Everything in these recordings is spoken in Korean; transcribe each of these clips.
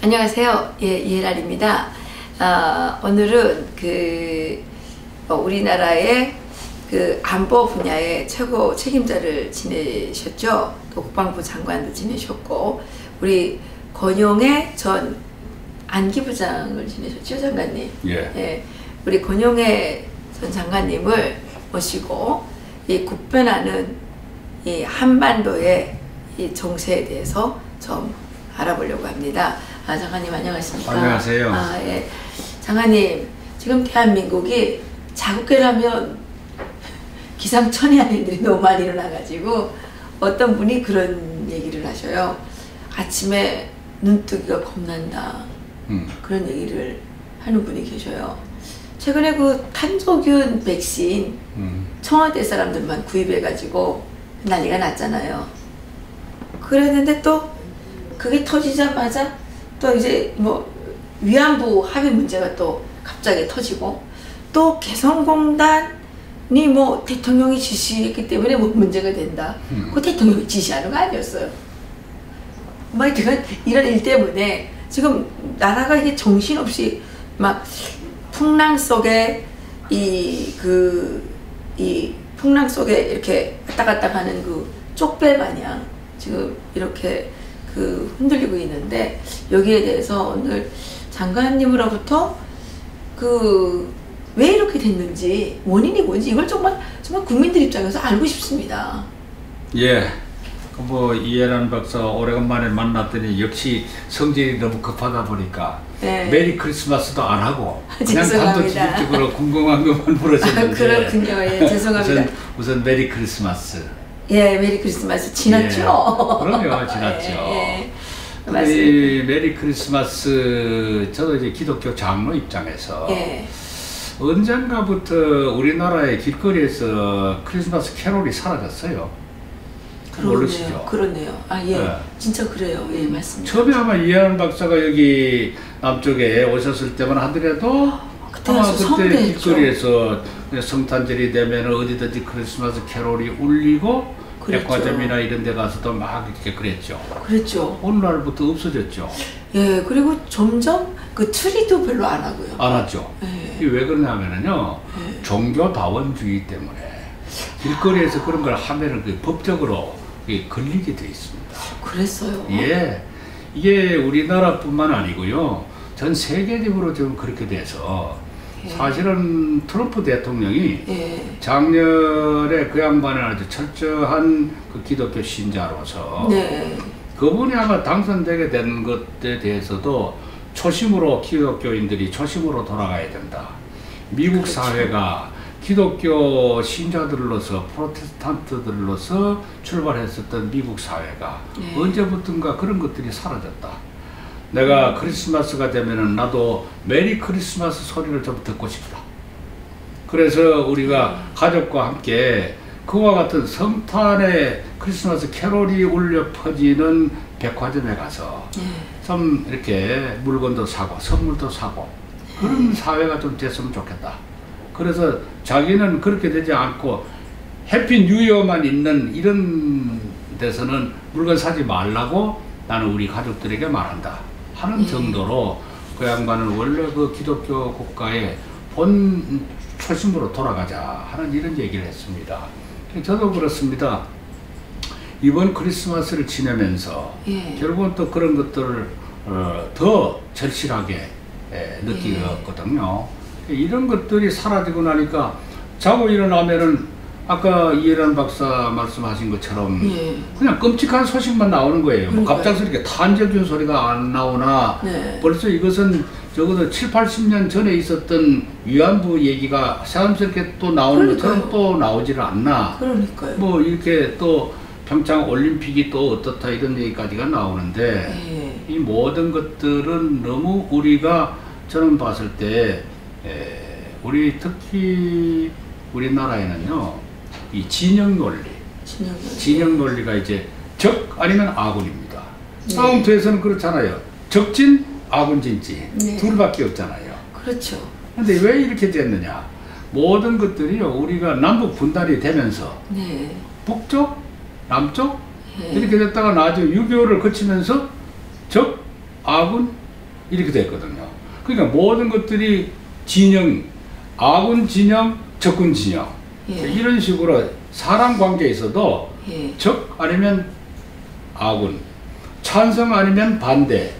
안녕하세요. 예, 이혜란입니다. 오늘은 우리나라의 안보 분야의 최고 책임자를 지내셨죠. 또 국방부 장관도 지내셨고, 우리 권용해 전 안기부장을 지내셨죠, 장관님. 예. 예, 우리 권용해 전 장관님을 모시고 이 급변하는 이 한반도의 이 정세에 대해서 좀 알아보려고 합니다. 장관님 안녕하십니까? 안녕하세요. 예. 장관님, 지금 대한민국이 자국계라면 기상천외한 일들이 너무 많이 일어나가지고 어떤 분이 그런 얘기를 하셔요. 아침에 눈뜨기가 겁난다. 그런 얘기를 하는 분이 계셔요. 최근에 그 탄소균 백신 청와대 사람들만 구입해가지고 난리가 났잖아요. 그랬는데 또 그게 터지자마자 또 이제 뭐 위안부 합의 문제가 또 갑자기 터지고, 또 개성공단이 뭐 대통령이 지시했기 때문에 뭐 문제가 된다. 그 대통령이 지시하는 거 아니었어요. 뭐 이런 일 때문에 지금 나라가 이게 정신없이 막 풍랑 속에 이 풍랑 속에 이렇게 왔다 갔다 하는 그 쪽배 마냥 지금 이렇게 흔들리고 있는데, 여기에 대해서 오늘 장관님으로부터 왜 이렇게 됐는지, 원인이 뭔지 이걸 정말 국민들 입장에서 알고 싶습니다. 예. 뭐 이혜란 박사 오래간만에 만났더니 역시 성질이 너무 급하다 보니까 네. 메리 크리스마스도 안 하고 그냥 죄송합니다. 단도직입적으로 궁금한 것만 물으셨는데. 그렇군요. 예, 죄송합니다. 우선 메리 크리스마스. 예, 메리 크리스마스 지났죠? 예. 그럼요, 지났죠. 예, 이 메리 크리스마스, 저도 이제 기독교 장로 입장에서 예. 언젠가부터 우리나라의 길거리에서 크리스마스 캐롤이 사라졌어요. 모르시죠? 그렇네요. 예. 네. 진짜 그래요. 예, 맞습니다. 처음에 아마 이혜란 박사가 여기 남쪽에 오셨을 때만 하더라도 아마 그때 길거리에서 성탄절이 되면 어디든지 크리스마스 캐롤이 울리고, 그랬죠. 백화점이나 이런 데 가서도 막 이렇게 그랬죠. 그랬죠. 오늘날부터 없어졌죠. 예, 그리고 점점 그 트리도 별로 안 하고요. 안 하죠. 예. 이게 왜 그러냐면요. 예. 종교다원주의 때문에 길거리에서 그런 걸 하면은 그 법적으로 걸리게 돼 있습니다. 그랬어요? 예. 이게 우리나라뿐만 아니고요. 전 세계적으로 지금 그렇게 돼서, 예. 사실은 트럼프 대통령이, 예. 작년에 그 양반은 아주 철저한 그 기독교 신자로서, 네. 그분이 아마 당선되게 된 것에 대해서도 초심으로, 기독교인들이 초심으로 돌아가야 된다. 미국, 그렇죠. 사회가 기독교 신자들로서, 프로테스탄트들로서 출발했었던 미국 사회가, 네. 언제부턴가 그런 것들이 사라졌다. 내가 크리스마스가 되면은 나도 메리 크리스마스 소리를 좀 듣고 싶다. 그래서 우리가 가족과 함께 그와 같은 성탄의 크리스마스 캐롤이 울려 퍼지는 백화점에 가서, 좀 이렇게 물건도 사고 선물도 사고 그런 사회가 좀 됐으면 좋겠다. 그래서 자기는 그렇게 되지 않고 해피 뉴 이어만 있는 이런 데서는 물건 사지 말라고 나는 우리 가족들에게 말한다 하는 정도로, 그 양반은 원래 그 기독교 국가의 본 초심으로 돌아가자 하는 이런 얘기를 했습니다. 저도 그렇습니다. 이번 크리스마스를 지내면서, 예. 결국은 또 그런 것들을 더 절실하게 느끼거든요. 이런 것들이 사라지고 나니까 자고 일어나면은 아까 이혜란 박사 말씀하신 것처럼, 예. 그냥 끔찍한 소식만 나오는 거예요. 뭐 갑자기 이렇게 탄저균 소리가 안 나오나, 네. 벌써 이것은 적어도 7, 80년 전에 있었던 위안부 얘기가 새삼스럽게 또 나오는 것처럼 또 나오지를 않나. 그러니까요. 뭐 이렇게 또 평창 올림픽이 또 어떻다 이런 얘기까지가 나오는데, 이 모든 것들은 너무 우리가, 저는 봤을 때 우리 특히 우리나라에는요, 이 진영 논리가 이제 적 아니면 아군입니다. 네. 싸움터에서는 그렇잖아요. 적진, 아군진지, 네. 둘밖에 없잖아요. 그렇죠. 근데 왜 이렇게 됐느냐? 모든 것들이요, 우리가 남북 분단이 되면서, 네. 북쪽, 남쪽, 네. 이렇게 됐다가 나중에 6.25를 거치면서 적, 아군, 이렇게 됐거든요. 그러니까 모든 것들이 진영, 아군 진영, 적군 진영 이런 식으로 사람 관계에 있어도 적 아니면 아군, 찬성 아니면 반대,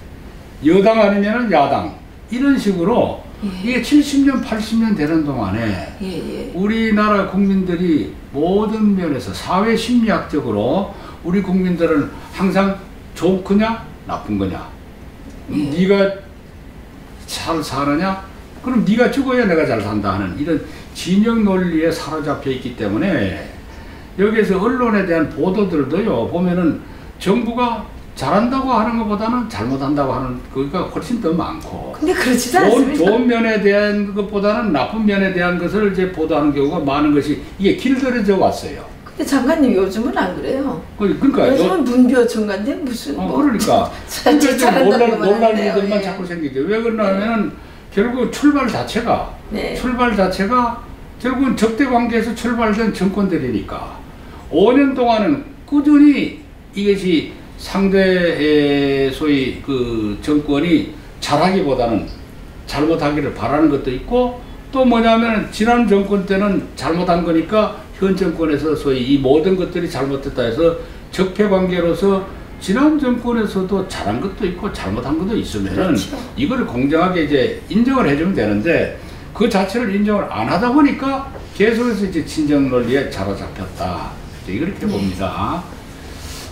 여당 아니면 야당 이런 식으로 이게 70년, 80년 되는 동안에 우리나라 국민들이 모든 면에서 사회 심리학적으로 우리 국민들은 항상 좋은 거냐 나쁜 거냐, 네가 잘 사느냐 그럼 네가 죽어야 내가 잘 산다 하는 이런 진영 논리에 사로잡혀 있기 때문에 여기에서 언론에 대한 보도들도요 보면은 정부가 잘한다고 하는 것보다는 잘못한다고 하는 거가 훨씬 더 많고, 근데 그렇지도 않습니다. 좋은 면에 대한 것보다는 나쁜 면에 대한 것을 이제 보도하는 경우가 많은 것이 이게 길들여져 왔어요. 근데 장관님 요즘은 안 그래요. 그러니까 요즘은 문비호 청관데 무슨 그러니까 놀랄 일들만 자꾸 생기죠. 왜 그러냐면은 결국 출발 자체가 결국은 적대 관계에서 출발된 정권들이니까 5년 동안은 꾸준히 이것이 상대의 소위 그 정권이 잘하기보다는 잘못하기를 바라는 것도 있고, 또 뭐냐면 지난 정권 때는 잘못한 거니까 현 정권에서 소위 이 모든 것들이 잘못됐다 해서 적폐 관계로서 지난 정권에서도 잘한 것도 있고 잘못한 것도 있으면은 이걸 공정하게 이제 인정을 해주면 되는데 그 자체를 인정을 안 하다 보니까 계속해서 이제 친정 논리에 사로잡혔다 이렇게 봅니다.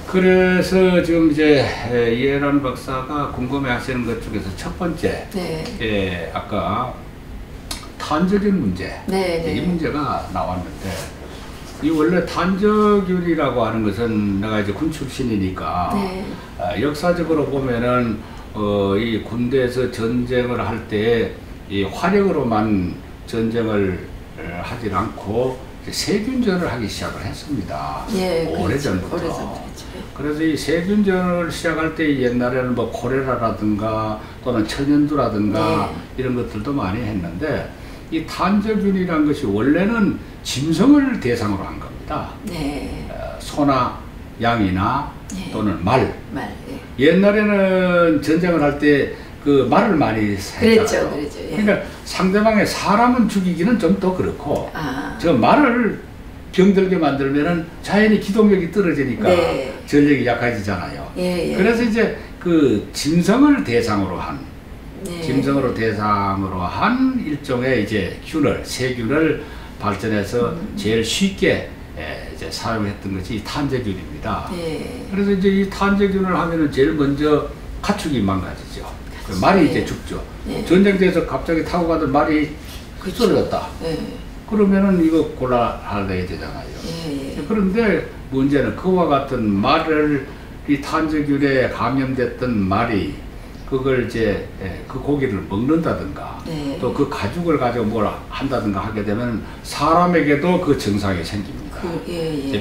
그래서 지금 이제 이해란 박사가 궁금해하시는 것 중에서 첫 번째, 아까 탄저균 문제, 이 문제가 나왔는데, 이 원래 탄저균이라고 하는 것은 내가 이제 군 출신이니까 역사적으로 보면은 이 군대에서 전쟁을 할 때 이 화력으로만 전쟁을 하지 않고 세균전을 하기 시작을 했습니다. 오래전부터. 그래서 이 세균전을 시작할 때 옛날에는 뭐 콜레라라든가 또는 천연두라든가 이런 것들도 많이 했는데, 이 탄저균이라는 것이 원래는 짐승을 대상으로 한 겁니다. 소나 양이나 또는 말. 옛날에는 전쟁을 할 때 그 말을 많이 했잖아요. 그랬죠. 그러니까 상대방의 사람은 죽이기는 좀 더 그렇고, 저 말을 병들게 만들면은 자연히 기동력이 떨어지니까 전력이 약해지잖아요. 그래서 이제 그 짐승을 대상으로 한 일종의 이제 세균을 발전해서 제일 쉽게 이제 사용했던 것이 탄저균입니다. 그래서 이제 이 탄저균을 하면은 제일 먼저 가축이 망가지죠. 그 말이 이제 죽죠. 전쟁터에서 갑자기 타고 가던 말이 쓰러졌다. 그러면은 이거 곤란해야 되잖아요. 그런데 문제는 그와 같은 말을 이 탄저균에 감염됐던 말이 그걸 이제 그 고기를 먹는다든가 또 그 가죽을 가지고 뭘 한다든가 하게 되면 사람에게도 그 증상이 생깁니다.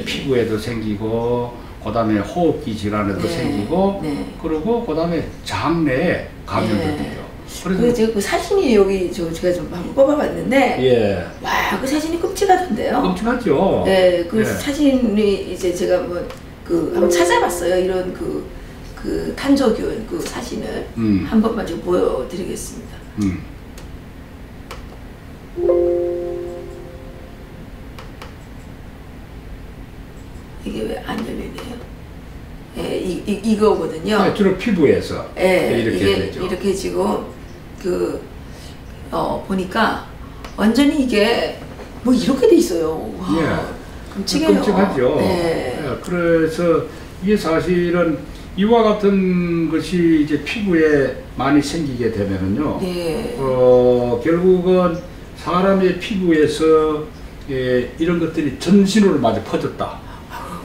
피부에도 생기고, 그 다음에 호흡기 질환에도 생기고, 그리고 그 다음에 장내에 감염도 돼요. 그래서 그 사진이 여기 제가 좀 한번 뽑아봤는데, 와, 그 사진이 끔찍하던데요. 끔찍하죠. 그 사진이 이제 제가 한번 찾아봤어요. 이런 그 탄저균 그 사진을 한 번만 좀 보여드리겠습니다. 이게 왜 안 열리네요? 이거거든요. 주로 피부에서 이렇게 되죠. 이렇게 지금 보니까 완전히 이게 뭐 이렇게 돼 있어요. 와, 끔찍하죠. 그래서 이게 사실은 이와 같은 것이 이제 피부에 많이 생기게 되면은요, 결국은 사람의 피부에서 이런 것들이 전신으로 마저 퍼졌다.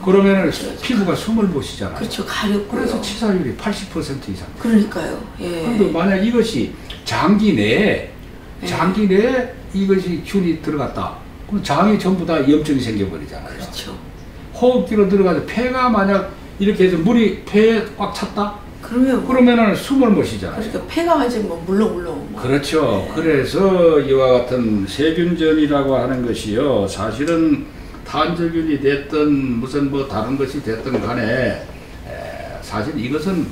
그러면은 피부가 숨을 못 쉬잖아요. 그렇죠. 가렵고요. 그래서 치사율이 80% 이상. 그러니까요. 그런데 만약 이것이 장기 내에 이것이 균이 들어갔다. 그럼 장이 전부 다 염증이 생겨버리잖아요. 그렇죠. 호흡기로 들어가서 폐가 만약 이렇게 해서 물이 폐에 꽉 찼다? 그러면은 숨을 못 쉬잖아요. 그러니까 폐가 완전 물렁물렁. 그렇죠. 그래서 이와 같은 세균전이라고 하는 것이요, 사실은 탄저균이 됐든 무슨 뭐 다른 것이 됐든 간에 사실 이것은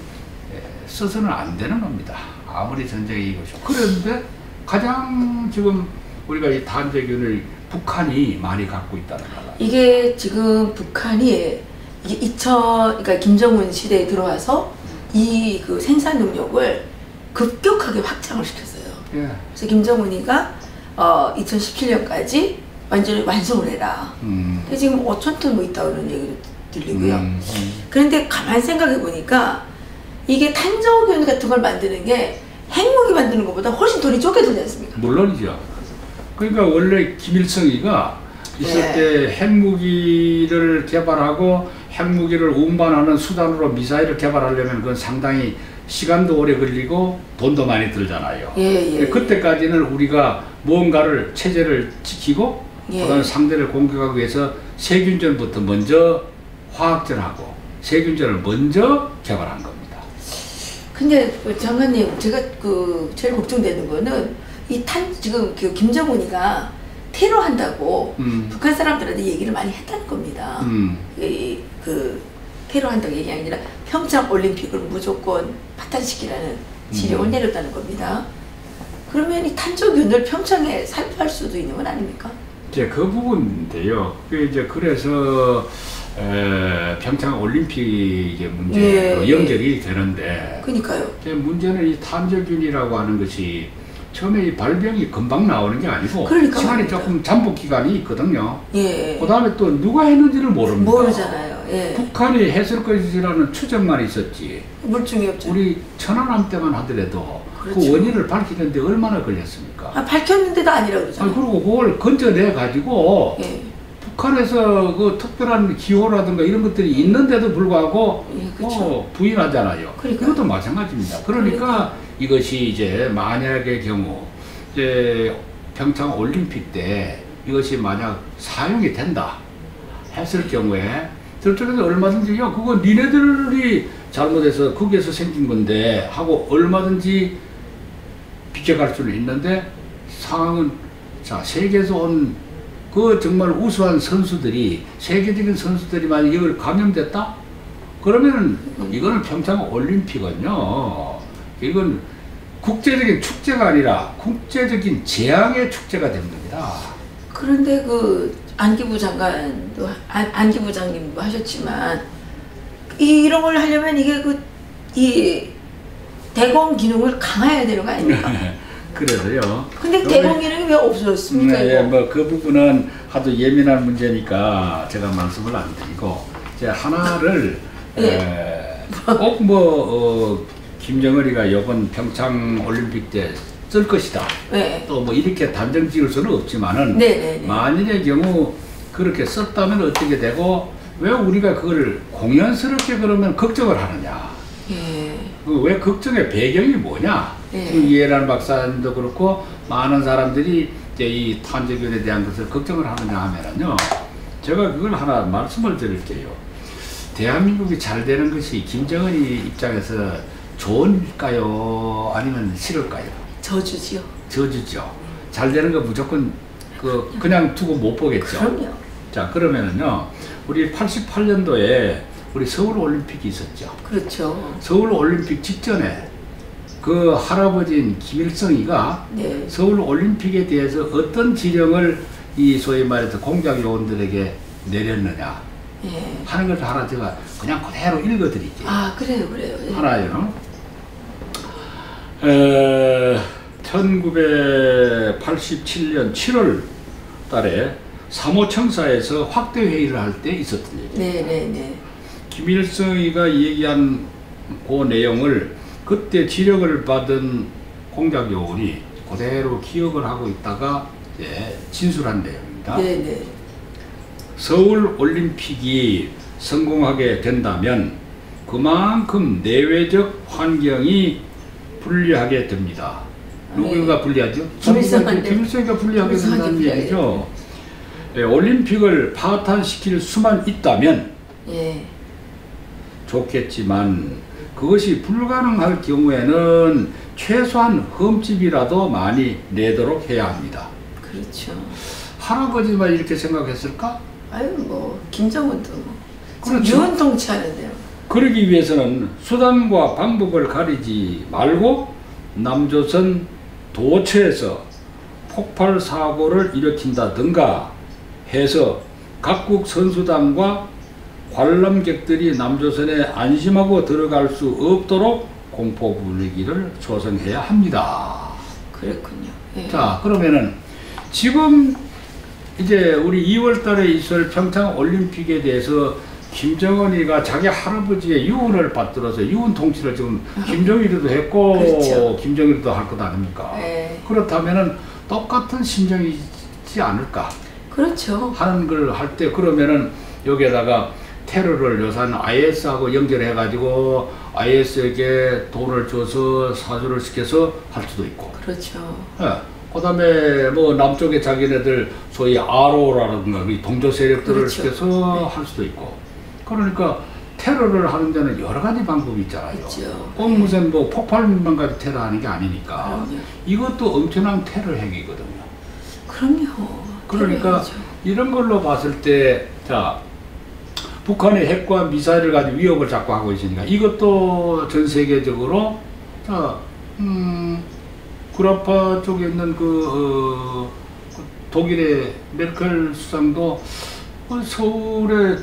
써서는 안 되는 겁니다. 아무리 전쟁이 이것이고. 그런데 가장 지금 우리가 이 탄저균을 북한이 많이 갖고 있다는 거다. 이게 지금 북한이 이게 그러니까 김정은 시대에 들어와서 이 그 생산 능력을 급격하게 확장을 시켰어요. 예. 그래서 김정은이가 2017년까지 완전히 완성을 해라. 근데 지금 5,000톤 뭐 있다고 그런 얘기를 들리고요. 그런데 가만히 생각해 보니까 이게 탄저균 같은 걸 만드는 게 핵무기 만드는 것보다 훨씬 돈이 적게 들지 않습니까? 물론이죠. 그러니까 원래 김일성이가 있을 네. 때 핵무기를 개발하고 핵무기를 운반하는 수단으로 미사일을 개발하려면 그건 상당히 시간도 오래 걸리고 돈도 많이 들잖아요. 예, 예, 그때까지는 우리가 무언가를 체제를 지키고 예. 그다음에 상대를 공격하기 위해서 세균전부터 먼저 화학전하고 세균전을 먼저 개발한 겁니다. 근데 장관님, 제가 제일 걱정되는 거는 지금 김정은이가 테러한다고 북한 사람들한테 얘기를 많이 했다는 겁니다. 테러한다고 얘기 아니라 평창 올림픽을 무조건 파탄시키라는 지령을 내렸다는 겁니다. 그러면 이 탄저균을 평창에 살포할 수도 있는 건 아닙니까? 이제 그 부분인데요. 그래서 평창 올림픽의 문제로 예, 연결이 되는데. 그러니까요. 문제는 이 탄저균이라고 하는 것이 처음에 이 발병이 금방 나오는 게 아니고 그러니까 시간이 말입니다. 조금 잠복 기간이 있거든요. 예. 그 다음에 또 누가 했는지를 모릅니다. 모르잖아요. 예. 북한이 했을 것이라는 추정만 있었지. 물증이 없죠. 우리 천안함 때만 하더라도 그렇죠. 그 원인을 밝히는데 얼마나 걸렸습니까? 밝혔는데도 아니라고 그러잖아요. 그리고 그걸 건져내 가지고 예. 북한에서 그 특별한 기호라든가 이런 것들이 있는데도 불구하고 예, 그렇죠. 부인하잖아요. 그러니까요. 이것도 마찬가지입니다. 그러니까 이것이 이제 만약의 경우 이제 평창 올림픽 때 이것이 만약 사용이 된다 했을 경우에 저쪽에서 얼마든지 야 그거 니네들이 잘못해서 거기에서 생긴 건데 하고 얼마든지 비켜갈 수는 있는데 상황은 자 세계에서 온 그 정말 우수한 선수들이 세계적인 선수들이 만약 이걸 감염됐다? 그러면 이거는 평창 올림픽은요 이건 국제적인 축제가 아니라 국제적인 재앙의 축제가 되는 겁니다. 그런데 안기부 장관도 안기 부장님도 하셨지만 이런 걸 하려면 이게 이 대공 기능을 강화해야 되는 거 아닙니까? 그래서요. 근데 대공 기능이 왜 없어졌습니까? 네, 그 부분은 하도 예민한 문제니까 제가 말씀을 안 드리고 이제 하나를 꼭 김정은이가 이번 평창 올림픽 때 쓸 것이다. 네. 또 이렇게 단정 지을 수는 없지만은 만일의 경우 그렇게 썼다면 어떻게 되고 왜 우리가 그걸 공연스럽게 그러면 걱정을 하느냐? 예. 왜 걱정의 배경이 뭐냐? 지금 이해란 박사님도 그렇고 많은 사람들이 이제 이 탄저균에 대한 것을 걱정을 하느냐 하면은요. 제가 그걸 하나 말씀을 드릴게요. 대한민국이 잘 되는 것이 김정은이 입장에서 좋을까요? 아니면 싫을까요? 저주지요. 저주죠. 잘 되는 거 무조건 그냥 두고 못 보겠죠. 그럼요. 자, 그러면은요. 우리 88년도에 우리 서울 올림픽이 있었죠. 그렇죠. 서울 올림픽 직전에 그 할아버지인 김일성이가 서울 올림픽에 대해서 어떤 지령을 이 소위 말해서 공작 요원들에게 내렸느냐 하는 것을 하나 제가 그냥 그대로 읽어드릴게요. 아, 그래요. 하나요. 1987년 7월 달에 사무청사에서 확대 회의를 할 때 있었던 얘기입니다. 김일성이가 얘기한 그 내용을 그때 지령을 받은 공작 요원이 그대로 기억을 하고 있다가 진술한 내용입니다. 서울 올림픽이 성공하게 된다면 그만큼 내외적 환경이 불리하게 됩니다. 누구가 불리하죠? 김일성이가 불리하게 된다는 얘기죠. 올림픽을 파탄시킬 수만 있다면 좋겠지만 그것이 불가능할 경우에는 최소한 흠집이라도 많이 내도록 해야 합니다. 그렇죠. 할아버지만 이렇게 생각했을까? 아유 김정은도 그렇죠. 유언통치하는데요. 그러기 위해서는 수단과 방법을 가리지 말고 남조선 도처에서 폭발 사고를 일으킨다든가 해서 각국 선수단과 관람객들이 남조선에 안심하고 들어갈 수 없도록 공포 분위기를 조성해야 합니다. 그랬군요. 예. 자, 그러면은 지금 이제 우리 2월 달에 있을 평창 올림픽에 대해서 김정은이가 자기 할아버지의 유언을 받들어서 유언 통치를 지금 김정일이도 했고 그렇죠. 김정일도 할 것 아닙니까? 예. 그렇다면은 똑같은 심정이지 않을까? 그렇죠. 하는 걸 할 때 그러면은 여기에다가 테러를 요새는 IS하고 연결해가지고 IS에게 돈을 줘서 사주를 시켜서 할 수도 있고. 그렇죠. 예. 그 다음에 뭐 남쪽에 자기네들 소위 아로라든가 동조 세력들을 그렇죠. 시켜서 네. 할 수도 있고. 그러니까 테러를 하는 데는 여러 가지 방법이 있잖아요. 그렇죠. 꼭 무슨 뭐 폭발만 가지고 테러하는 게 아니니까. 그럼요. 이것도 엄청난 테러 행위거든요. 그럼요. 그러니까 테러죠. 이런 걸로 봤을 때, 자, 북한의 핵과 미사일을 가지고 위협을 자꾸 하고 있으니까 이것도 전 세계적으로, 자, 구라파 쪽에 있는 독일의 메르켈 수상도 서울의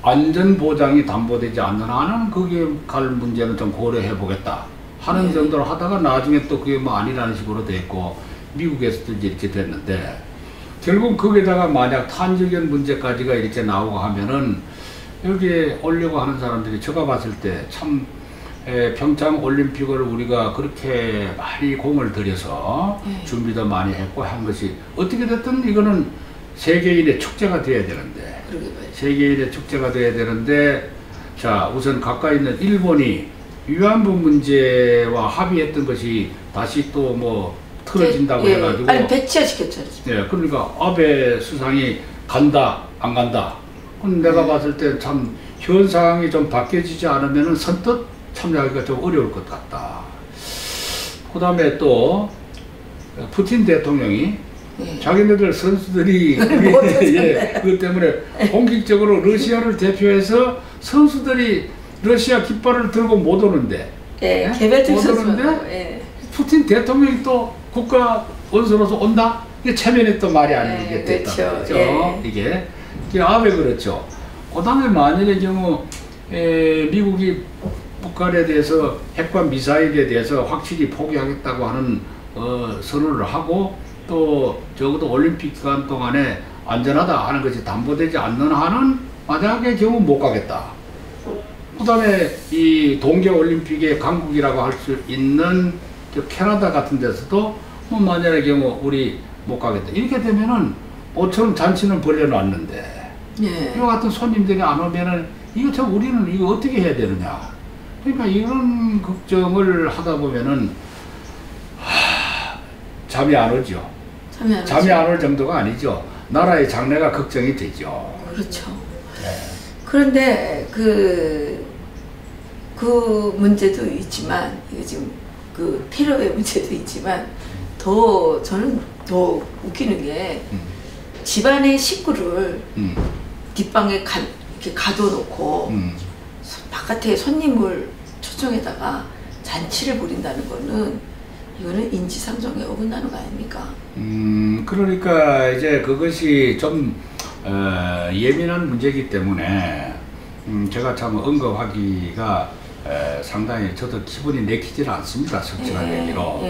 안전 보장이 담보되지 않는 한은 그게 갈 문제는 좀 고려해 보겠다 하는 네. 정도로 하다가 나중에 또 그게 뭐 아니라는 식으로 됐고 미국에서도 이제 이렇게 됐는데 결국 거기다가 만약 탄저견 문제까지가 이렇게 나오고 하면은 여기에 오려고 하는 사람들이 제가 봤을 때 참 평창 올림픽을 우리가 그렇게 많이 공을 들여서 준비도 많이 했고 한 것이 어떻게 됐든 이거는 세계인의 축제가 돼야 되는데 세계인의 축제가 돼야 되는데 자 우선 가까이 있는 일본이 위안부 문제와 합의했던 것이 다시 또 뭐 틀어진다고 해가지고 아니 배치시켰죠. 예, 그러니까 아베 수상이 간다 안 간다. 그럼 내가 봤을 때 참 현 상황이 좀 바뀌어지지 않으면은 선뜻 참여하기가 좀 어려울 것 같다. 그 다음에 또 푸틴 대통령이 자기네들 선수들이 예, 그것 때문에 공식적으로 러시아를 대표해서 선수들이 러시아 깃발을 들고 못 오는데 개별적 못 오는데 푸틴 대통령이 또 국가 원수로서 온다? 이게 체면에 또 말이 아니게 됐다. 그렇죠. 이게 아베 그렇죠. 그 다음에 만일의 경우 미국이 북한에 대해서 핵과 미사일에 대해서 확실히 포기하겠다고 하는 선언을 하고 또 적어도 올림픽 기간 동안에 안전하다 하는 것이 담보되지 않는 한은 만약의 경우 못 가겠다. 그 다음에 이 동계올림픽의 강국이라고 할 수 있는 캐나다 같은 데서도 뭐 만약의 경우 우리 못 가겠다. 이렇게 되면은 모처럼 잔치는 벌려놨는데 이와 같은 손님들이 안 오면은 이거 참 우리는 이거 어떻게 해야 되느냐. 그러니까 이런 걱정을 하다 보면은 잠이 안 오죠. 잠이 안 올 정도가 아니죠. 나라의 장래가 걱정이 되죠. 그렇죠. 그런데 그 문제도 있지만 이게 지금 그 테러의 문제도 있지만 저는 더 웃기는 게 집안의 식구를 뒷방에 이렇게 가둬놓고 바깥에 손님을 초청해다가 잔치를 벌인다는 거는 이거는 인지상정에 어긋나는 거 아닙니까? 그러니까 이제 그것이 좀 예민한 문제이기 때문에 제가 참 언급하기가 상당히 저도 기분이 내키지는 않습니다. 솔직한 얘기로.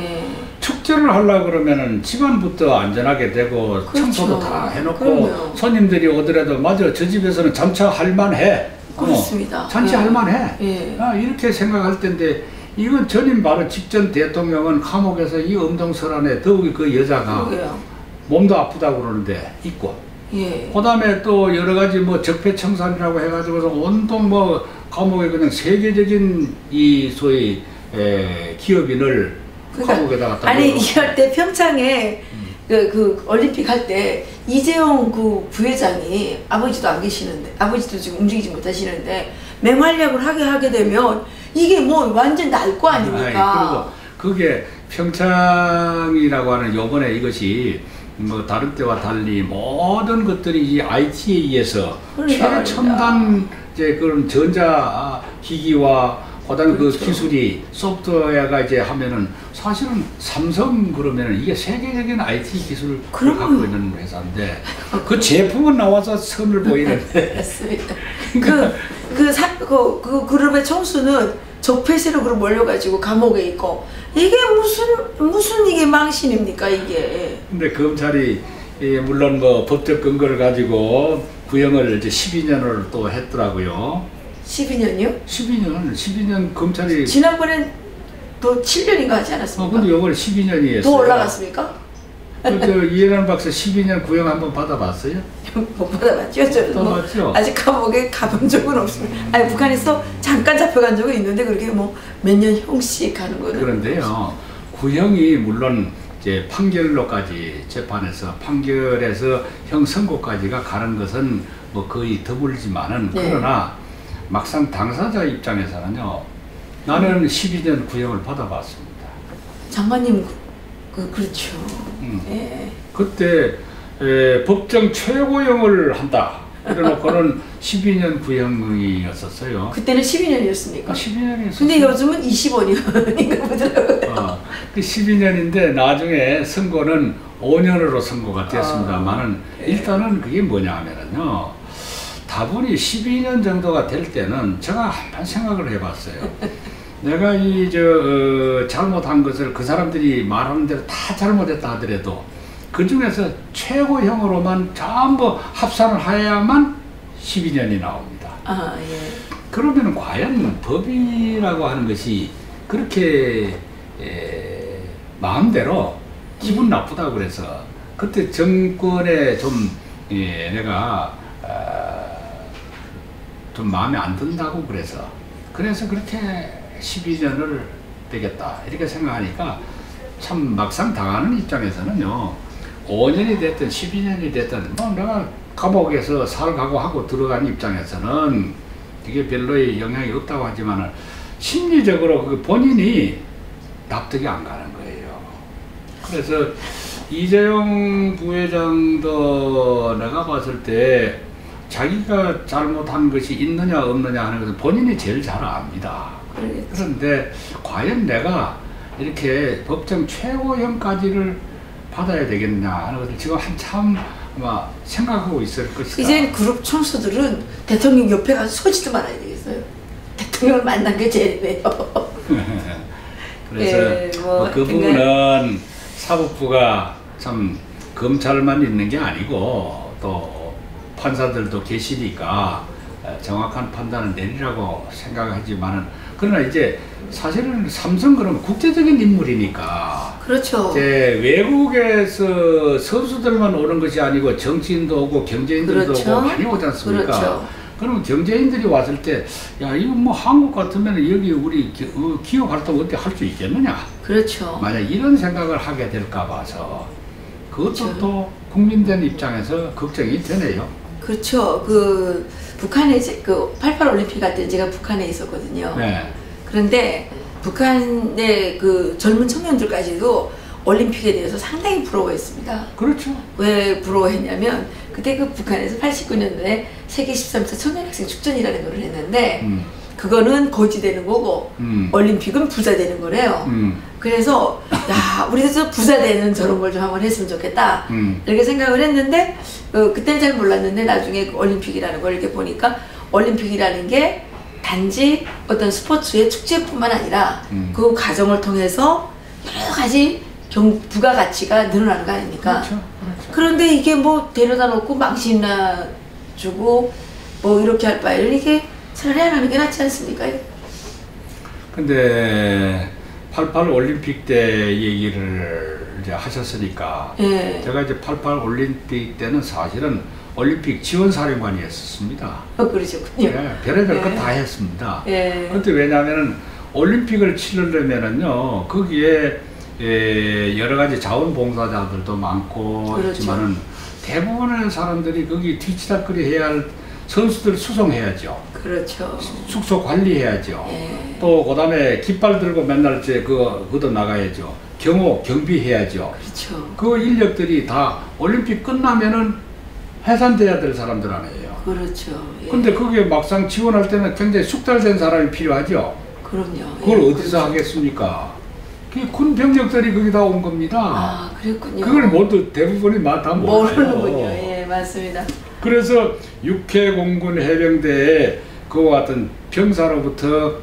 축제를 하려고 그러면은 집안부터 안전하게 되고 그렇죠. 청소도 다 해놓고 그럼요. 손님들이 오더라도 맞아 저 집에서는 장차할 만해. 그렇습니다. 잔치할 만해. 이렇게 생각할 텐데 이건 전임 바로 직전 대통령은 감옥에서 이 엄동설안에 더욱이 그 여자가 몸도 아프다고 그러는데 있고 그 다음에 또 여러 가지 뭐 적폐청산이라고 해가지고서 온통 뭐 감옥에 그냥 세계적인 이 소위 기업인을 그러니까, 감옥에다 갖다 아니 이럴 때 평창에 그 올림픽 할 때 이재용 그 부회장이 아버지도 안 계시는데 아버지도 지금 움직이지 못하시는데 맹활약을 하게 되면 이게 뭐 완전 날 거 아닙니까? 그리고 그게 평창이라고 하는 요번에 이것이 뭐 다른 때와 달리 모든 것들이 이 IT에 의해서 최첨단 이제 그런 전자 기기와 그다음에 그렇죠. 그 기술이 소프트웨어가 이제 하면은 사실은 삼성 그러면은 이게 세계적인 IT 기술을 갖고 있는 회사인데 그 제품은 나와서 선을 보이는데. 맞습니다. 그 그룹의 총수는 적폐세로 그룹 몰려가지고 감옥에 있고 이게 무슨 이게 망신입니까 이게. 근데 검찰이 물론 뭐 법적 근거를 가지고 구형을 이제 12년을 또 했더라고요. 12년이요? 12년 검찰이 지난번엔 또 7년인가 하지 않았습니까? 근데 이번에 12년이었어요. 더 올라갔습니까? 이해란 박사 12년 구형 한번 받아봤어요? 못 받아봤죠. 저는 뭐 아직 감옥에 가본 적은 없습니다. 아니 북한에서 잠깐 잡혀간 적은 있는데 그렇게 뭐 몇 년 형씩 하는 거는. 그런데요, 구형이 물론 이제 판결로까지 재판에서 판결에서 형 선고까지가 가는 것은 뭐 거의 드물지만은 네. 그러나 막상 당사자 입장에서는요, 나는 12년 구형을 받아봤습니다. 장관님 그렇죠. 예. 그때 법정 최고형을 한다. 그래놓고는 12년 구형이었었어요. 그때는 12년이었습니까? 12년이었어요. 근데 요즘은 25년인가 보더라고요. 그 12년인데 나중에 선고는 5년으로 선고가 되었습니다만은 일단은 그게 뭐냐 하면은요, 다분히 12년 정도가 될 때는 제가 한번 생각을 해봤어요. 내가 잘못한 것을 그 사람들이 말하는 대로 다 잘못했다 하더라도 그 중에서 최고형으로만 전부 합산을 해야만 12년이 나옵니다. 아, 예. 그러면 과연 법이라고 하는 것이 그렇게 마음대로 기분 나쁘다고 그래서 그때 정권에 좀 내가 좀 마음에 안 든다고 그래서 그렇게 12년을 되겠다 이렇게 생각하니까 참 막상 당하는 입장에서는요, 5년이 됐든 12년이 됐든 뭐 내가 감옥에서 살가고 하고 들어간 입장에서는 이게 별로의 영향이 없다고 하지만은 심리적으로 그 본인이 납득이 안 가는 거예요. 그래서 이재용 부회장도 내가 봤을 때 자기가 잘못한 것이 있느냐 없느냐 하는 것은 본인이 제일 잘 압니다. 그런데 과연 내가 이렇게 법정 최고형까지를 받아야 되겠냐 하는 것을 지금 한참 아마 생각하고 있을 것이다. 이제 그룹 총수들은 대통령 옆에 가서 서지도 말아야 되겠어요. 대통령을 만난 게 제일이에요. 그래서 뭐 그 부분은 사법부가 참 검찰만 있는 게 아니고 또 판사들도 계시니까 정확한 판단을 내리라고 생각하지만은 그러나 이제 사실은 삼성 그러면 국제적인 인물이니까 그렇죠. 이제 외국에서 선수들만 오는 것이 아니고 정치인도 오고 경제인들도 그렇죠. 오고 많이 오지 않습니까? 그렇죠. 그러면 경제인들이 왔을 때 야 이거 뭐 한국 같으면 여기 우리 기업 활동 어떻게 할 수 있겠느냐? 그렇죠. 만약 이런 생각을 하게 될까 봐서 그것도 그렇죠. 또 국민들 입장에서 걱정이 되네요. 그렇죠. 그 북한에 이제 그 88 올림픽 할 때 제가 북한에 있었거든요. 네. 그런데 북한의 그 젊은 청년들까지도 올림픽에 대해서 상당히 부러워했습니다. 그렇죠. 왜 부러워했냐면 그때 그 북한에서 89년도에 세계 13차 청년학생 축전이라는 걸 했는데 그거는 거지되는 거고 올림픽은 부자되는 거래요. 그래서 야 우리도 부자되는 저런 걸 좀 한번 했으면 좋겠다 이렇게 생각을 했는데 그때는 잘 몰랐는데 나중에 그 올림픽이라는 걸 이렇게 보니까 올림픽이라는 게 단지 어떤 스포츠의 축제뿐만 아니라 그 과정을 통해서 여러 가지 부가가치가 늘어나는 거 아닙니까? 그렇죠. 그렇죠. 그런데 이게 뭐 데려다 놓고 망신나 주고 뭐 이렇게 할 바에는 이게 차라리 안 하는 게 낫지 않습니까? 근데 88 올림픽 때 얘기를 이제 하셨으니까 예. 제가 이제 88 올림픽 때는 사실은 올림픽 지원사령관이었습니다. 그러셨군요. 예, 별의별 예. 것 다 했습니다. 예. 그때 왜냐하면은 올림픽을 치르려면은요 거기에 여러 가지 자원봉사자들도 많고 그렇죠. 있지만은 대부분의 사람들이 거기 뒤치다거리 해야 할 선수들 수송해야죠. 그렇죠. 숙소 관리해야죠. 예. 또 그다음에 깃발 들고 맨날 그거 나가야죠. 경비해야죠. 그렇죠. 그 인력들이 다 올림픽 끝나면은 해산돼야 될 사람들 아니에요. 그렇죠. 예. 근데 그게 막상 지원할 때는 굉장히 숙달된 사람이 필요하죠. 그럼요. 그걸 예, 어디서 그렇죠. 하겠습니까? 군 병력들이 거기다 온 겁니다. 아, 그랬군요. 그걸 모두 대부분이 다 몰라요. 모르는군요. 예, 맞습니다. 그래서 육해공군 해병대에 그와 같은 병사로부터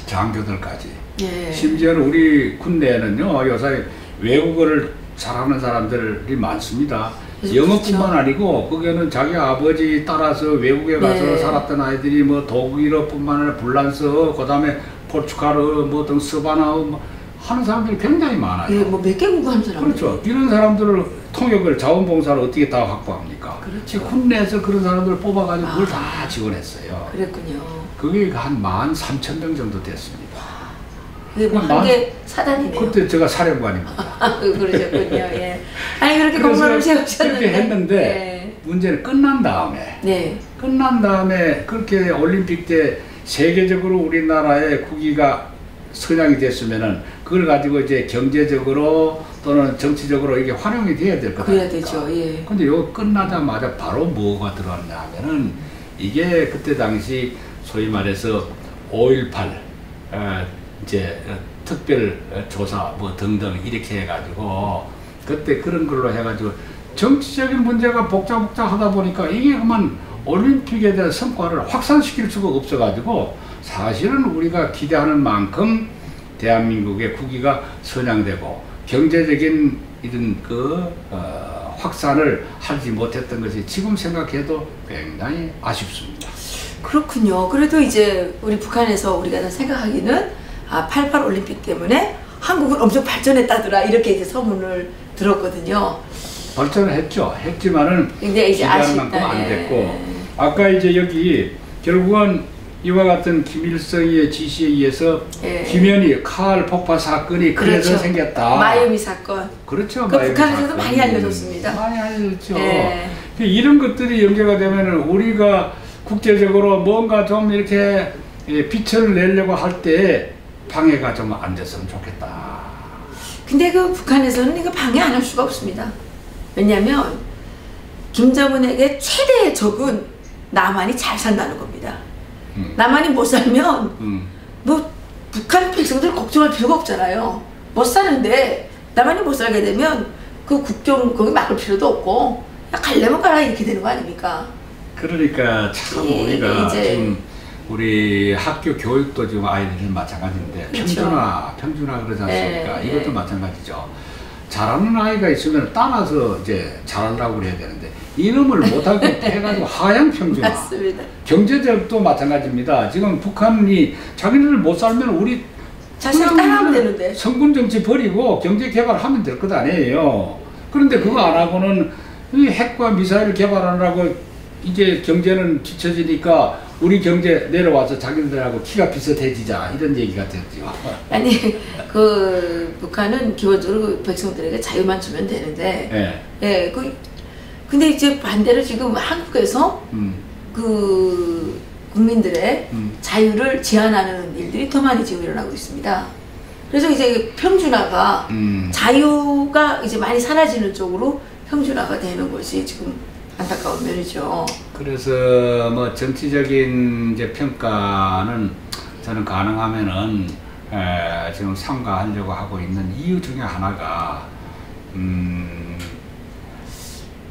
장교들까지 예. 심지어는 우리 군대에는요 요새 외국어를 잘하는 사람들이 많습니다. 영어뿐만 그렇죠. 아니고 거기는 자기 아버지 따라서 외국에 가서 네. 살았던 아이들이 뭐 독일어뿐만 아니라 불란서, 그다음에 포르투갈어, 뭐 등 스바나어 뭐 하는 사람들이 굉장히 많아요. 예, 뭐 몇 개 공부하는 사람들. 그렇죠. 이런 사람들을 통역을 자원봉사를 어떻게 다 확보합니까? 그렇죠. 군내에서 그런 사람들을 뽑아가지고 그걸 아. 다 지원했어요. 그랬군요. 그게 한 13,000명 정도 됐습니다. 그게 뭐 한 개 사단이네요. 그때 제가 사령관입니다. 그러셨군요. 예. 아니 그렇게 그래서 공로를 세우셨는데. 그렇게 했는데 예. 문제는 끝난 다음에 네. 그렇게 올림픽 때 세계적으로 우리나라의 국위가 선양이 됐으면은 그걸 가지고 이제 경제적으로 또는 정치적으로 이게 활용이 돼야 될 거다. 그래야 되죠. 예. 근데 이거 끝나자마자 바로 뭐가 들어왔냐 하면은 이게 그때 당시 소위 말해서 5.18 이제 특별 조사 뭐 등등 이렇게 해가지고 그때 그런 걸로 해가지고 정치적인 문제가 복잡하다 보니까 이게 그만 올림픽에 대한 성과를 확산시킬 수가 없어가지고 사실은 우리가 기대하는 만큼 대한민국의 국위가 선양되고 경제적인 이런 확산을 하지 못했던 것이 지금 생각해도 굉장히 아쉽습니다. 그렇군요. 그래도 이제 우리 북한에서 우리가 생각하기는 88 올림픽 때문에 한국은 엄청 발전했다더라 이렇게 이제 소문을 들었거든요. 발전을 했죠. 했지만은 근데 이제 기대한 아쉽다. 만큼 안 예. 됐고 아까 이제 여기 결국은 이와 같은 김일성의 지시에 의해서 예. 김현희 칼 폭파 사건이 그래서 그렇죠. 생겼다. 마이애미 사건. 그렇죠. 그 마이애미 북한에서도 사건. 많이 알려졌습니다. 많이 알려졌죠. 예. 이런 것들이 연계가 되면은 우리가 국제적으로 뭔가 좀 이렇게 빛을 내려고 할 때 방해가 좀 안 됐으면 좋겠다. 근데 그 북한에서는 이거 방해 안 할 수가 없습니다. 왜냐하면 김정은에게 최대의 적은 남한이 잘 산다는 겁니다. 남한이 못 살면 뭐 북한 백성들 걱정할 필요가 없잖아요. 못 사는데 남한이 못 살게 되면 그 국경 거기 막을 필요도 없고 가려면 가라 이렇게 되는 거 아닙니까? 그러니까 참 예, 우리가 이제 지금 우리 학교 교육도 지금 아이들은 마찬가지인데 그렇죠. 평준화 그러지 않습니까? 예, 이것도 예. 마찬가지죠. 잘하는 아이가 있으면 따라서 이제 잘하려고 그래야 되는데 이놈을 못하게 해가지고 하향 평준화. 맞습니다. 경제적도 마찬가지입니다. 지금 북한이 자기네들 못 살면 우리 자신을 따라하면 되는데. 성군 정치 버리고 경제 개발하면 될 것 아니에요. 그런데 그거 안 하고는 이 핵과 미사일 개발하느라고 이제 경제는 뒤처지니까 우리 경제 내려와서 자기들하고 키가 비슷해지자 이런 얘기가 됐죠. 아니 그 북한은 기본적으로 그 백성들에게 자유만 주면 되는데, 예, 근데 이제 반대로 지금 한국에서 그 국민들의 자유를 제한하는 일들이 더 많이 지금 일어나고 있습니다. 그래서 이제 평준화가 자유가 이제 많이 사라지는 쪽으로 평준화가 되는 것이 지금 안타까운 면이죠. 그래서 뭐 정치적인 이제 평가는 저는 가능하면은 지금 삼가하려고 하고 있는 이유 중에 하나가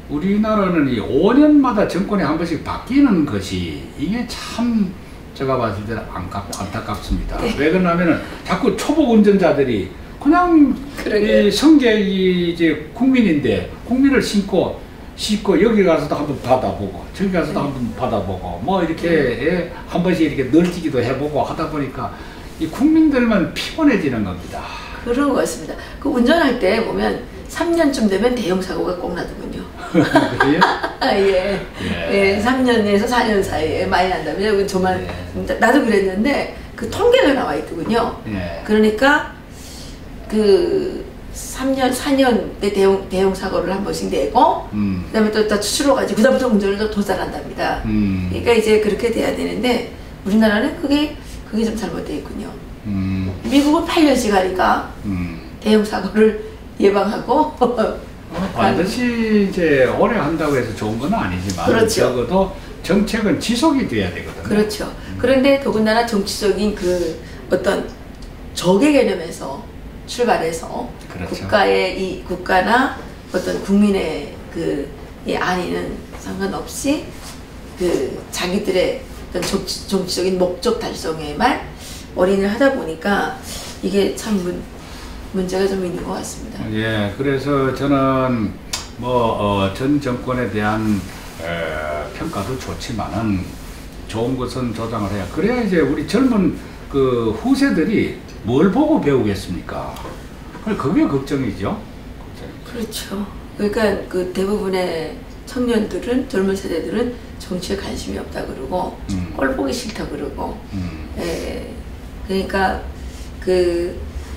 우리나라는 이 5년마다 정권이 한 번씩 바뀌는 것이 이게 참 제가 봤을 때는 안타깝습니다. 네. 왜 그러냐면은 자꾸 초보 운전자들이 그냥 이 성격이 이제 국민인데 국민을 싣고 여기 가서도 한번 받아보고 저기 가서도 한번 받아보고 뭐 이렇게 한 번씩 이렇게 널뛰기도 해보고 하다 보니까 이 국민들만 피곤해지는 겁니다. 그런 것 같습니다. 그 운전할 때 보면 3년쯤 되면 대형 사고가 꼭 나더군요. 그래요? 예. 예. 3년에서 4년 사이에 많이 난다면 정말 나도 그랬는데 그 통계가 나와 있더군요. 예. 그러니까 그 3년, 4년 대형 사고를 한 번씩 내고 그다음에 또 추출해가지고 그다음부터 운전을 더 잘한답니다. 그러니까 이제 그렇게 돼야 되는데 우리나라는 그게 좀 잘못되어 있군요. 미국은 8년씩 하니까 대형 사고를 예방하고 반드시 이제 오래 한다고 해서 좋은 건 아니지만 그렇죠. 적어도 정책은 지속이 돼야 되거든요. 그렇죠. 그런데 더군다나 정치적인 그 어떤 적의 개념에서 출발해서 그렇죠. 국가나 어떤 국민의 이 안위는 상관없이 자기들의 어떤 정치적인 목적 달성에만 올인을 하다 보니까 이게 참 문제가 좀 있는 것 같습니다. 예, 그래서 저는 전 정권에 대한 평가도 좋지만은 좋은 것은 조장을 해야, 그래야 이제 우리 젊은 후세들이 뭘 보고 배우겠습니까? 그게 걱정이죠. 그렇죠. 그러니까 대부분의 청년들은, 젊은 세대들은 정치에 관심이 없다 그러고 꼴 보기 싫다 그러고 그러니까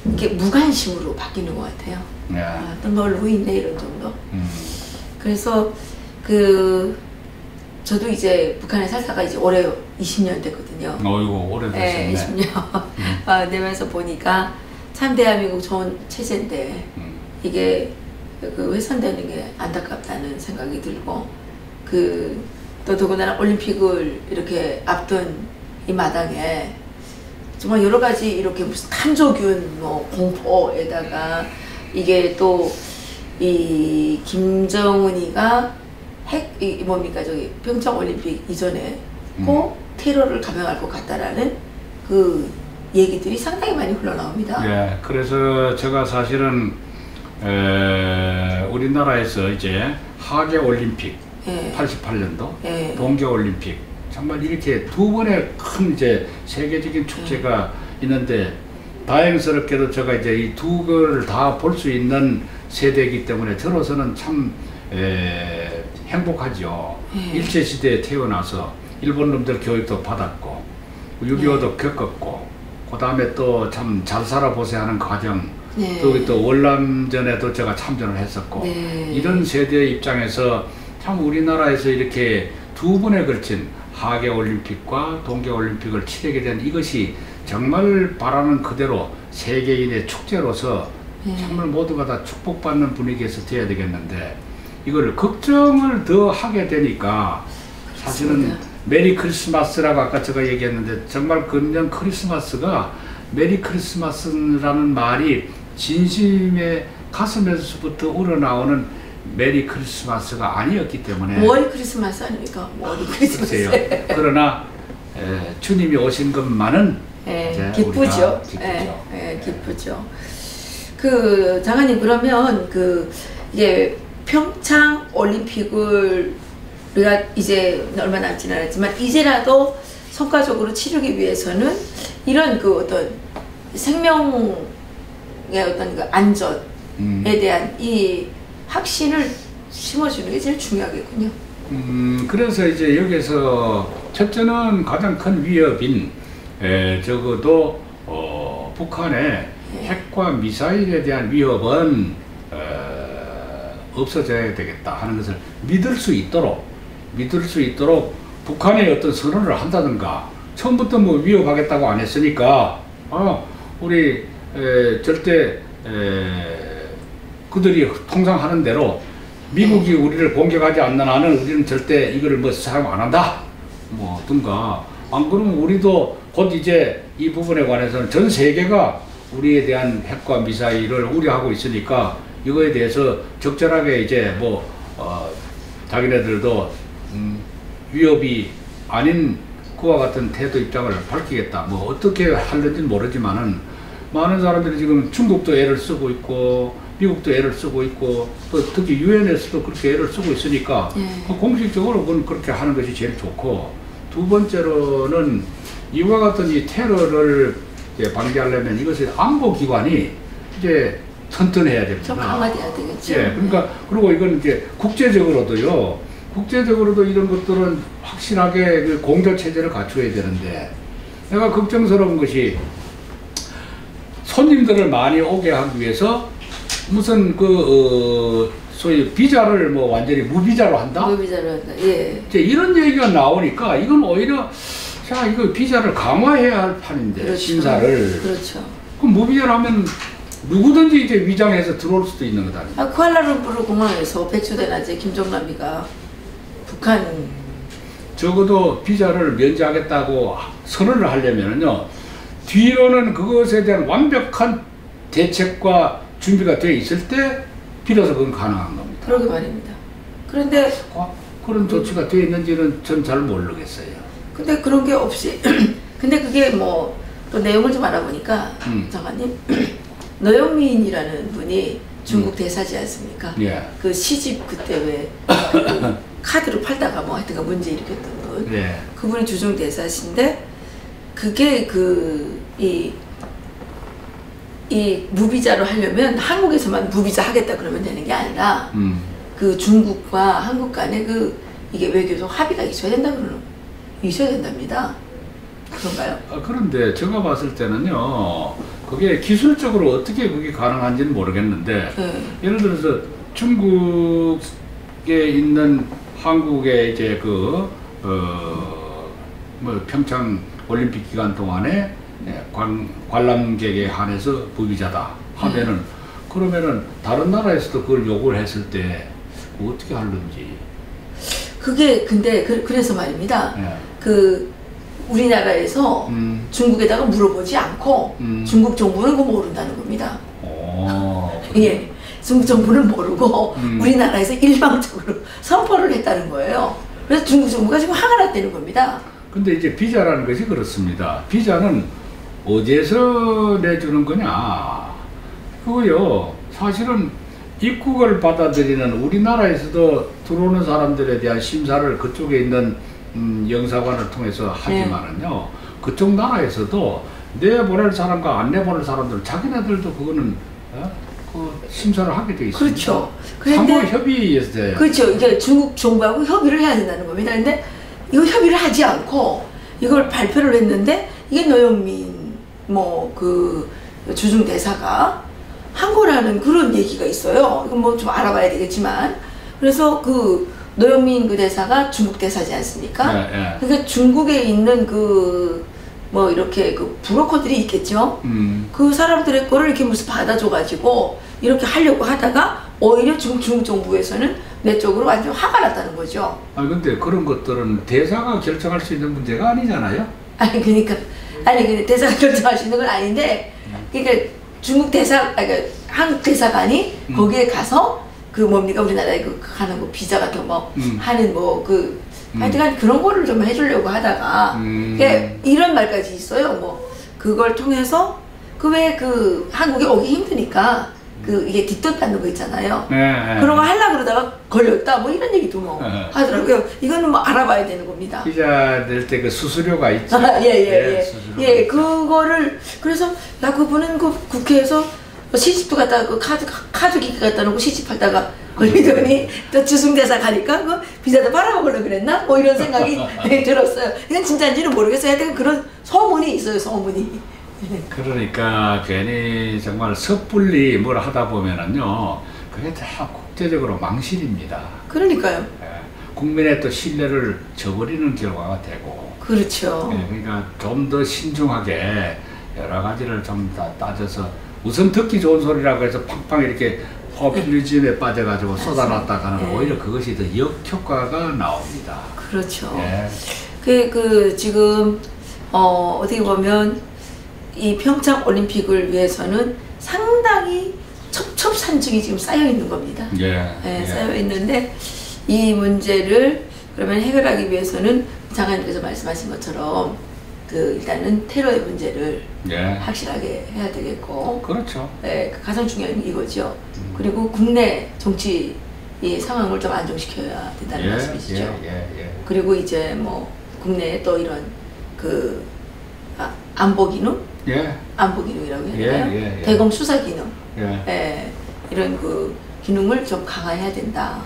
이게 무관심으로 바뀌는 것 같아요. 또 놀고 있네 이런 정도. 그래서 저도 이제 북한에 살다가 이제 올해 20년 됐거든요. 어이구, 오래됐었네. 20년 되면서 보니까 참 대한민국 좋은 체제인데 이게 훼손되는 게 안타깝다는 생각이 들고 또 더군다나 올림픽을 이렇게 앞둔 이 마당에 정말 여러 가지 이렇게 무슨 탄조균 공포에다가 이게 또 이 김정은이가 평창 올림픽 이전에 꼭 테러를 감행할 것 같다라는 얘기들이 상당히 많이 흘러나옵니다. 예, 그래서 제가 사실은 우리나라에서 이제 하계 올림픽 88년도 동계 올림픽 정말 이렇게 두 번의 큰 이제 세계적인 축제가 있는데 다행스럽게도 제가 이제 이 두 개를 다 볼 수 있는 세대이기 때문에 저로서는 참 행복하죠. 일제시대에 태어나서 일본 놈들 교육도 받았고 6.25도 겪었고 그 다음에 또 참 잘 살아보세요 하는 과정 또 월남전에도 제가 참전을 했었고 이런 세대의 입장에서 참 우리나라에서 이렇게 두 번에 걸친 하계 올림픽과 동계 올림픽을 치르게 된 이것이 정말 바라는 그대로 세계인의 축제로서 정말 모두가 다 축복받는 분위기에서 돼야 되겠는데 이걸 걱정을 더 하게 되니까 사실은 메리 크리스마스라고 아까 제가 얘기했는데 정말 금년 크리스마스가 메리 크리스마스라는 말이 진심의 가슴에서부터 우러나오는 메리 크리스마스가 아니었기 때문에 머리 크리스마스 아닙니까? 머리 크리스마스. 그러나 주님이 오신 것만은 기쁘죠. 기쁘죠. 장관님 그러면 이제 평창 올림픽을 우리가 이제 얼마 남지 않았지만 이제라도 성과적으로 치르기 위해서는 이런 어떤 생명의 어떤 안전에 대한 이 확신을 심어주는 게 제일 중요하겠군요. 그래서 이제 여기서 첫째는 가장 큰 위협인 적어도 북한의 핵과 미사일에 대한 위협은 없어져야 되겠다 하는 것을 믿을 수 있도록 북한의 어떤 선언을 한다든가 처음부터 위협하겠다고 안 했으니까 우리 절대 그들이 통상 하는 대로 미국이 우리를 공격하지 않는 한은 우리는 절대 이거를 사용 안 한다 든가 안 그러면 우리도 곧 이제 이 부분에 관해서는 전 세계가 우리에 대한 핵과 미사일을 우려하고 있으니까 이거에 대해서 적절하게 이제 자기네들도 위협이 아닌 그와 같은 태도 입장을 밝히겠다. 어떻게 하는지는 모르지만은 많은 사람들이 지금 중국도 애를 쓰고 있고 미국도 애를 쓰고 있고 또 특히 유엔에서도 그렇게 애를 쓰고 있으니까 공식적으로 그건 그렇게 하는 것이 제일 좋고 두 번째로는 이와 같은 이 테러를 이제 방지하려면 이것을 안보기관이 이제 튼튼해야 됩니다. 좀 강화돼야 되겠죠. 그러니까 그리고 이건 이제 국제적으로도 이런 것들은 확실하게 공조 체제를 갖춰야 되는데 내가 걱정스러운 것이 손님들을 많이 오게 하기 위해서 무슨 소위 비자를 완전히 무비자로 한다? 무비자로 한다. 이제 이런 얘기가 나오니까 이건 오히려 이거 비자를 강화해야 할 판인데 그렇죠. 심사를. 그렇죠. 그럼 무비자로 하면 누구든지 이제 위장해서 들어올 수도 있는 거다. 쿠알라룸푸르 공항에서 배출된 아재 김정남이가 북한 적어도 비자를 면제하겠다고 선언을 하려면은요 뒤로는 그것에 대한 완벽한 대책과 준비가 되어 있을 때 비로소 그건 가능한 겁니다. 그러게 말입니다. 그런데 그런 조치가 되어 있는지는 전 잘 모르겠어요. 근데 그런 게 없이 근데 그게 뭐 또 내용을 좀 알아보니까 장관님 노영민이라는 분이 중국 대사지 않습니까? 예. 그 시집 그때 왜 그 카드로 팔다가 뭐 하여튼가 문제 일으켰던 분. 예. 그분이 주중 대사신데 그게 이 무비자로 하려면 한국에서만 무비자 하겠다 그러면 되는 게 아니라 그 중국과 한국 간에 이게 외교적 합의가 있어야 된답니다. 그런가요? 그런데 제가 봤을 때는요, 그게 기술적으로 어떻게 그게 가능한지는 모르겠는데, 네. 예를 들어서 중국에 있는 한국의 이제 평창 올림픽 기간 동안에 관람객에 한해서 무비자다 하면은, 그러면은 다른 나라에서도 그걸 요구를 했을 때 어떻게 하는지. 그게 근데 그래서 말입니다. 예. 우리나라에서 중국에다가 물어보지 않고 중국 정부는 그거 모른다는 겁니다. 예, 중국 정부는 모르고 우리나라에서 일방적으로 선포를 했다는 거예요. 그래서 중국 정부가 지금 화가 났다는 겁니다. 근데 이제 비자라는 것이 그렇습니다. 비자는 어디에서 내주는 거냐? 그거요, 사실은 입국을 받아들이는 우리나라에서도 들어오는 사람들에 대한 심사를 그쪽에 있는 영사관을 통해서 하지만은요, 그쪽 나라에서도 내보낼 사람과 안 내보낼 사람들은 자기네들도 그거는 심사를 하게 돼 있습니다. 그렇죠. 상호 협의에서. 그렇죠. 이게 중국 정부하고 협의를 해야 된다는 겁니다. 근데 이거 협의를 하지 않고 이걸 발표를 했는데 이게 노영민 주중 대사가 한 거라는 그런 얘기가 있어요. 이건 뭐 좀 알아봐야 되겠지만, 그래서 노영민 대사가 중국 대사지 않습니까? 네. 그러니까 중국에 있는 이렇게 브로커들이 있겠죠. 그 사람들의 거를 이렇게 무슨 받아줘가지고 이렇게 하려고 하다가 오히려 중국 정부에서는 내 쪽으로 완전 화가 났다는 거죠. 근데 그런 것들은 대사가 결정할 수 있는 문제가 아니잖아요. 근데 대사가 결정할 수 있는 건 아닌데, 그러니까 중국 한국 대사관이 거기에 가서 우리나라에 가는 비자 같은 거 하는 하여튼간 그런 거를 좀 해주려고 하다가 이런 말까지 있어요. 그걸 통해서 한국에 오기 힘드니까 이게 뒷돈 받는 거 있잖아요. 그런 거 하려고 그러다가 걸렸다 이런 얘기도 하더라고요. 이거는 알아봐야 되는 겁니다. 비자 낼 때 수수료가 있죠. 예, 그거를 그래서 그분은 국회에서 시집도 갖다가 카드기 갖다 놓고 시집하다가 걸리더니 또 주중대사 가니까 비자도 팔아먹으려고 그랬나? 이런 생각이 들었어요. 이건 진짜인지는 모르겠어요. 하여튼 그런 소문이 있어요, 소문이. 그러니까 괜히 정말 섣불리 뭘 하다 보면은요, 그게 다 국제적으로 망신입니다. 그러니까요. 국민의 또 신뢰를 저버리는 결과가 되고. 그렇죠. 그러니까 좀 더 신중하게 여러 가지를 좀 다 따져서, 우선 듣기 좋은 소리라고 해서 팡팡 이렇게 포퓰리즘에 빠져가지고 쏟아놨다가는 오히려 그것이 더 역효과가 나옵니다. 그렇죠. 예. 지금 어떻게 보면 이 평창 올림픽을 위해서는 상당히 첩첩산중이 지금 쌓여 있는 겁니다. 쌓여 있는데 이 문제를 그러면 해결하기 위해서는 장관님께서 말씀하신 것처럼 일단은 테러의 문제를 확실하게 해야 되겠고, 그렇죠. 가장 중요한 이거죠. 그리고 국내 정치 이 상황을 좀 안정시켜야 된다는 말씀이시죠. 그리고 이제 국내에 또 이런 안보 기능, 안보 기능이라고 해야 되나요? 대검 수사 기능, 이런 기능을 좀 강화해야 된다.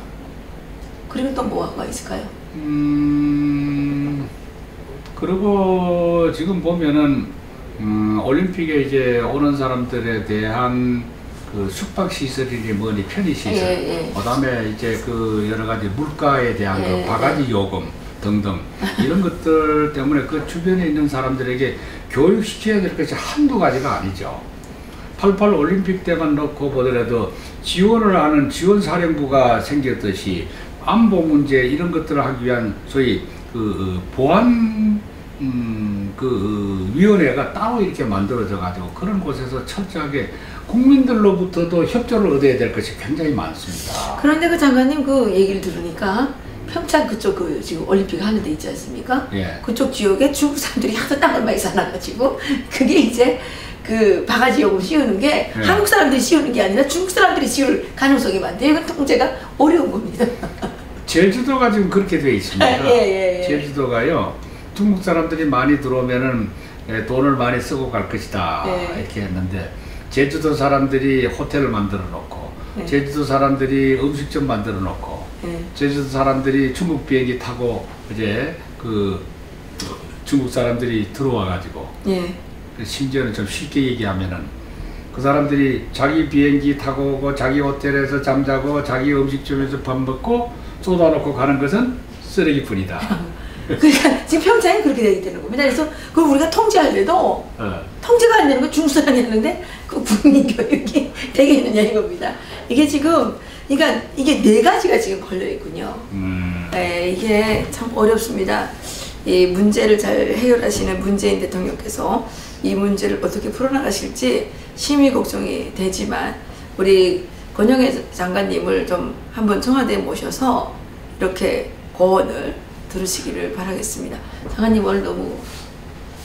그리고 또 뭐가 있을까요? 그리고 지금 보면은 올림픽에 이제 오는 사람들에 대한 숙박 시설이니 뭐니 편의 시설, 그다음에 이제 여러 가지 물가에 대한 바가지 요금 등등 이런 것들 때문에 그 주변에 있는 사람들에게 교육시켜야 될 것이 한두 가지가 아니죠. 88 올림픽 때만 놓고 보더라도 지원을 하는 지원사령부가 생겼듯이 안보 문제 이런 것들을 하기 위한 소위 보안 그 위원회가 따로 이렇게 만들어져 가지고 그런 곳에서 철저하게 국민들로부터도 협조를 얻어야 될 것이 굉장히 많습니다. 그런데 그 장관님 그 얘기를 들으니까 평창 그쪽 그 지금 올림픽 하는 데 있지 않습니까? 예. 그쪽 지역에 중국 사람들이 하도 땅을 많이 사놔가지고 그게 이제 그 바가지 요금 씌우는 게 예. 한국 사람들이 씌우는 게 아니라 중국 사람들이 씌울 가능성이 많대요. 이건 통제가 어려운 겁니다. 제주도가 지금 그렇게 되어 있습니다. 예. 제주도가요, 중국 사람들이 많이 들어오면은 돈을 많이 쓰고 갈 것이다 이렇게 했는데, 제주도 사람들이 호텔을 만들어 놓고, 제주도 사람들이 음식점 만들어 놓고, 제주도 사람들이 중국 비행기 타고 이제 그 중국 사람들이 들어와 가지고, 심지어는 좀 쉽게 얘기하면은 그 사람들이 자기 비행기 타고 오고 자기 호텔에서 잠자고 자기 음식점에서 밥 먹고 쏟아놓고 가는 것은 쓰레기뿐이다. 그러니까 지금 평창이 그렇게 되게 되는 겁니다. 그래서 그걸 우리가 통제할 때도 통제가 안 되는 건 중국 사람이 하는데 그 국민 교육이 되겠느냐 이겁니다. 이게 지금 그러니까 이게 네 가지가 지금 걸려 있군요. 이게 참 어렵습니다. 이 문제를 잘 해결하시는 문재인 대통령께서 이 문제를 어떻게 풀어나가실지 심히 걱정이 되지만 우리 권영애 장관님을 좀 한번 청와대에 모셔서 이렇게 고언을 들으시기를 바라겠습니다. 장관님 오늘 너무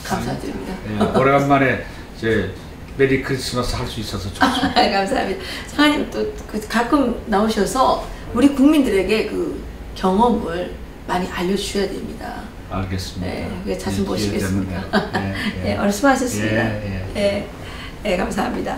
감사드립니다. 오래간만에 이제 메리 크리스마스 할 수 있어서 좋습니다. 감사합니다. 장관님 또 가끔 나오셔서 우리 국민들에게 그 경험을 많이 알려주셔야 됩니다. 알겠습니다. 자주 모시겠습니다. 오늘 수고하셨습니다. 감사합니다.